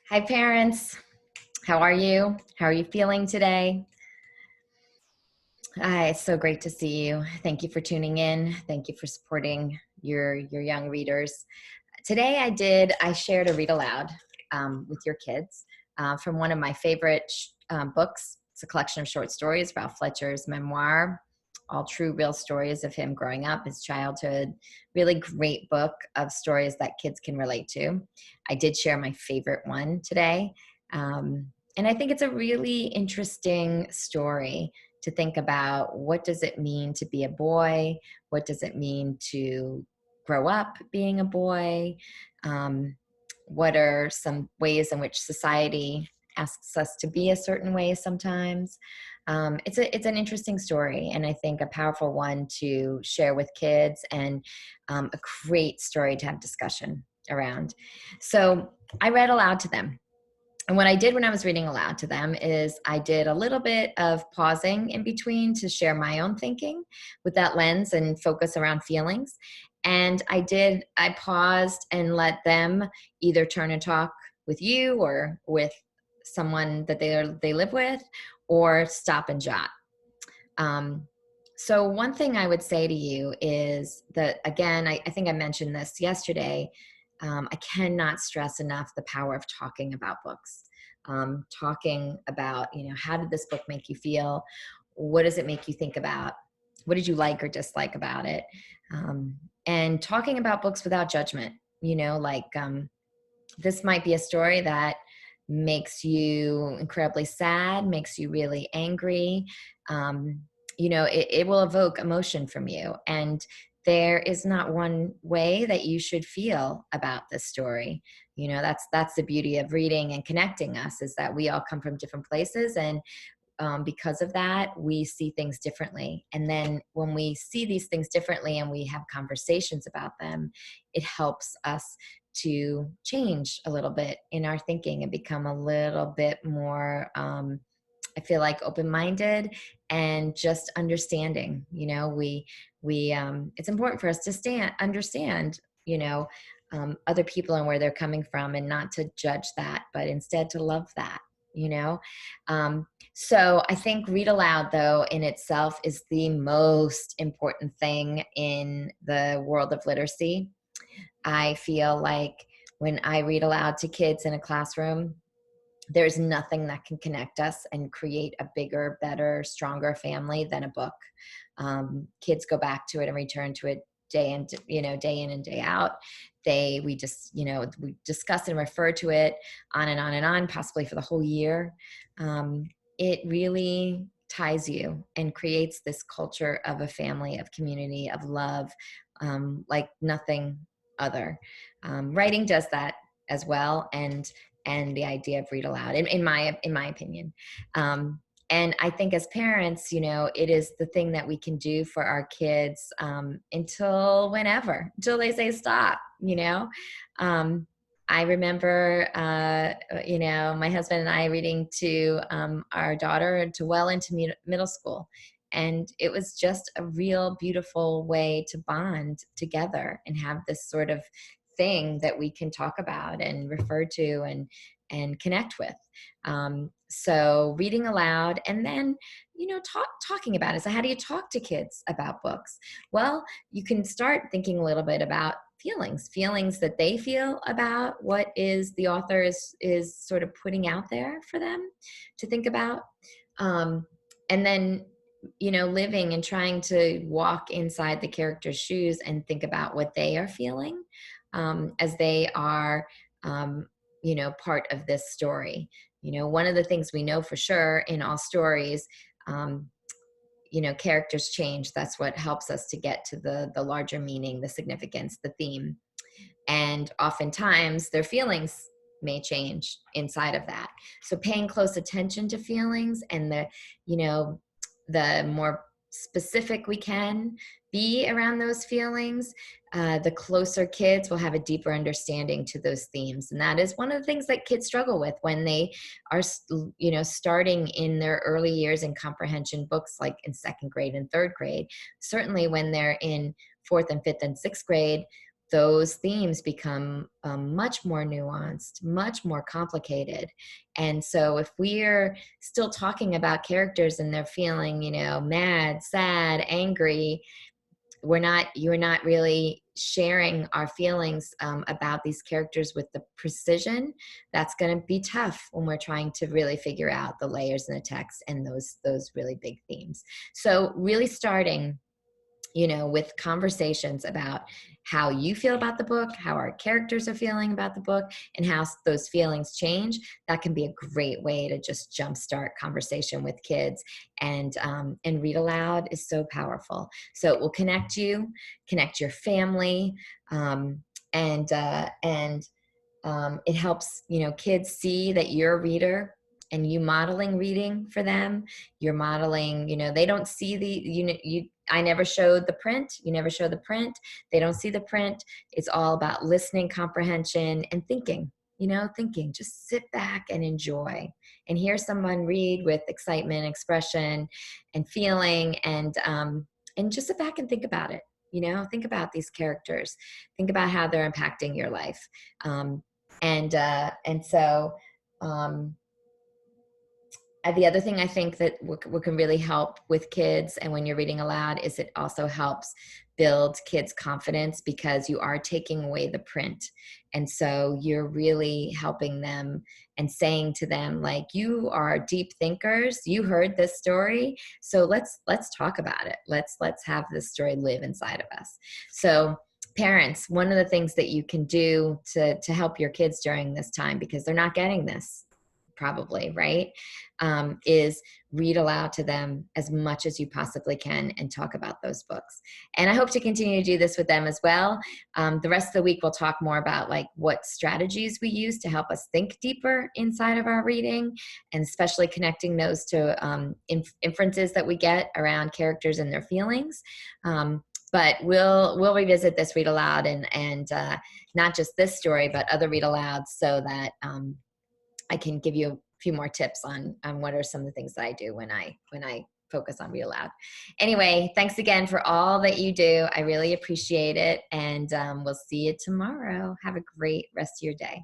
Hi, parents. How are you? How are you feeling today? It's so great to see you. Thank you for tuning in. Thank you for supporting your young readers. Today, I shared a read aloud with your kids from one of my favorite books. It's a collection of short stories, Ralph Fletcher's memoir, all true, real stories of him growing up, his childhood. Really great book of stories that kids can relate to. I did share my favorite one today. And I think it's a really interesting story to think about. What does it mean to be a boy? What does it mean to grow up being a boy? Um, what are some ways in which society asks us to be a certain way sometimes? It's an interesting story, and I think a powerful one to share with kids, and a great story to have discussion around. So I read aloud to them. And what I did when I was reading aloud to them is I did a little bit of pausing in between to share my own thinking with that lens and focus around feelings. And I paused and let them either turn and talk with you or with someone that they live with, or stop and jot. Um, so one thing I would say to you is that, again, I think I mentioned this yesterday. I cannot stress enough the power of talking about books. Talking about, how did this book make you feel? What does it make you think about? What did you like or dislike about it? Um, and talking about books without judgment, this might be a story that makes you incredibly sad, makes you really angry. Um, it will evoke emotion from you. And there is not one way that you should feel about this story. That's the beauty of reading and connecting us, is that we all come from different places. And because of that, we see things differently. And then when we see these things differently and we have conversations about them, it helps us to change a little bit in our thinking and become a little bit more, I feel like, open-minded and just understanding. It's important for us to understand, other people and where they're coming from, and not to judge that, but instead to love that, you know? So I think read aloud, though, in itself is the most important thing in the world of literacy. I feel like when I read aloud to kids in a classroom, there's nothing that can connect us and create a bigger, better, stronger family than a book. Kids go back to it and return to it day in and day out. We discuss and refer to it on and on and on, possibly for the whole year. It really ties you and creates this culture of a family, of community, of love, like nothing other. Writing does that as well, and the idea of read aloud, in my opinion. And I think as parents, it is the thing that we can do for our kids, until they say stop. I remember, my husband and I reading to our daughter to well into middle school. And it was just a real beautiful way to bond together and have this sort of thing that we can talk about and refer to and connect with. So reading aloud, and then, talking about it. So how do you talk to kids about books? Well, you can start thinking a little bit about feelings that they feel about what is the author is sort of putting out there for them to think about. And then, living and trying to walk inside the character's shoes and think about what they are feeling, as they are, part of this story. One of the things we know for sure in all stories, characters change. That's what helps us to get to the larger meaning, the significance, the theme. And oftentimes their feelings may change inside of that. So paying close attention to feelings, and the more specific we can be around those feelings, the closer kids will have a deeper understanding to those themes. And that is one of the things that kids struggle with when they are, starting in their early years in comprehension books, like in second grade and third grade. Certainly when they're in fourth and fifth and sixth grade, those themes become much more nuanced, much more complicated. And so if we're still talking about characters and they're feeling, you know, mad, sad, angry, you're not really sharing our feelings about these characters with the precision. That's going to be tough when we're trying to really figure out the layers in the text and those really big themes. So really starting, you know, with conversations about how you feel about the book, how our characters are feeling about the book, and how those feelings change. That can be a great way to just jumpstart conversation with kids. And read aloud is so powerful. So it will connect you, connect your family, um, and it helps, you know, kids see that you're a reader and you modeling reading for them. You're modeling, you know, they don't see I never showed the print. You never show the print. They don't see the print. It's all about listening, comprehension, and thinking, you know, thinking. Just sit back and enjoy and hear someone read with excitement, expression, and feeling, and just sit back and think about it. You know, think about these characters. Think about how they're impacting your life. Um, and so the other thing I think that what can really help with kids and when you're reading aloud is it also helps build kids' confidence because you are taking away the print. And so you're really helping them and saying to them, like, you are deep thinkers. You heard this story. So let's talk about it. Let's have this story live inside of us. So parents, one of the things that you can do to help your kids during this time, because they're not getting this probably, right? Is read aloud to them as much as you possibly can and talk about those books. And I hope to continue to do this with them as well. The rest of the week, we'll talk more about like what strategies we use to help us think deeper inside of our reading, and especially connecting those to inferences that we get around characters and their feelings. But we'll revisit this read aloud and not just this story, but other read alouds, so that I can give you a few more tips on what are some of the things that I do when I focus on read aloud. Anyway, thanks again for all that you do. I really appreciate it. And we'll see you tomorrow. Have a great rest of your day.